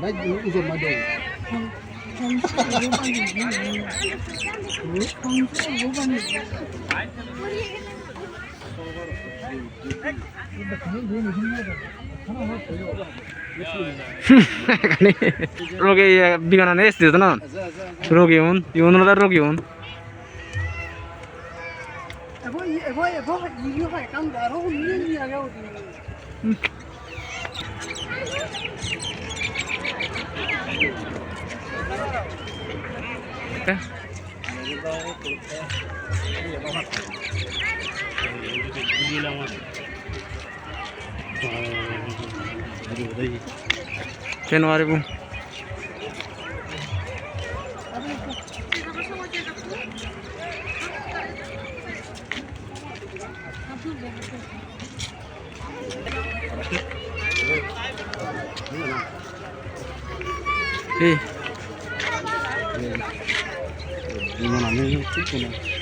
ভাই উজম মাদে rogi bigana ne este no rogi un da rogi un Januari bu gimana nih itu nih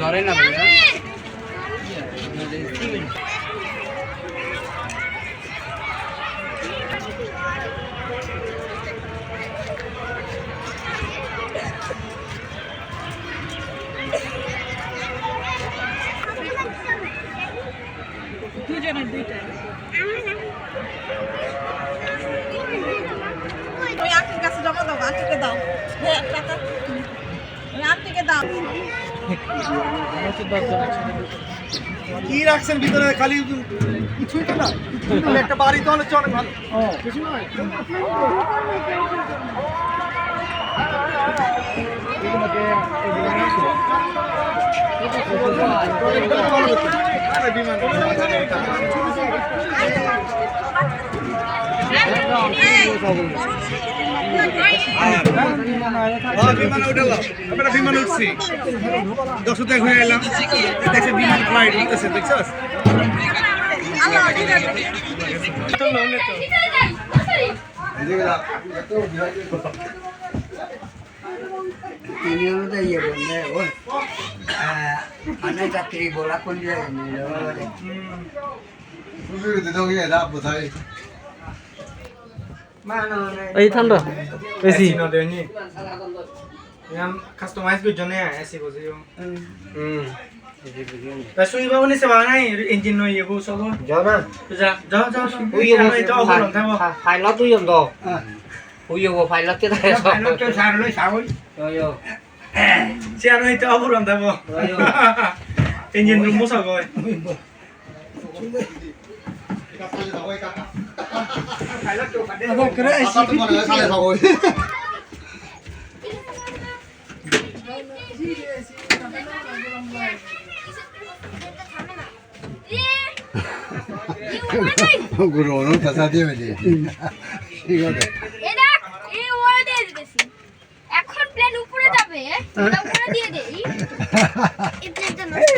ধরে না ভাই দুজনের দুইটা ওই আন্টির কাছে জমা দাও আন্টিকে দাও হ্যাঁ টাকা ওই আন্টিকে দাও কি রাখছেন ভিতরে খালি কিছুই তো না একটা বাড়ি তো হলে অনেক ভালো কিছু নয় বিমান উঠলাম আমরা বিমান উঠছি দশটা ঘুরে এলাম দেখছি বিমান ফ্লাইট উঠতেছে দেখছস এই ঠান্ডা এসি কাস্টমাইজ করে জন্য এসি বসিও তা শুইবা উনি সেবা নাই ইঞ্জিন নই এবো সব যাও না যা ওই এটা অবলন থাকো ফাইল তুই যন্দ ওই ও ফাইল তে থাকে ফাইল তো সার লই সাবই ওই সে আর এটা অবলন থাকো ইঞ্জিন রুম মোসা গয় ফাইল তো কাটে আবার করে এসি সালে সাবই গুরুনো কাছা দিয়ে মেলে ঠিক আছে এটা এই ওরে দিয়ে দিতেছি এখন প্লেন উপরে যাবে এটা উপরে দিয়ে দেই এই প্লেনটা নষ্ট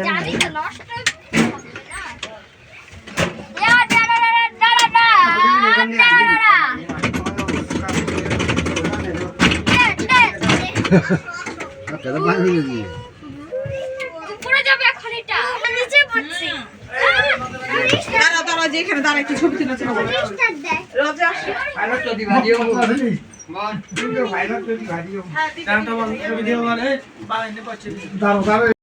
জানি তো নষ্ট কেন মারবি নি উপরে যাবে এখন এটা নিচে পড়ছি দাঁড়া যেখানে দাঁড়া একটু ছবি তুলে চলো রাজা ফাইল তো দিবা দিও মান ভিডিও ফাইল তো দিবা দিও দাঁড়া তো ভিডিও বলে বাড়াইতে পারছি দাঁড়া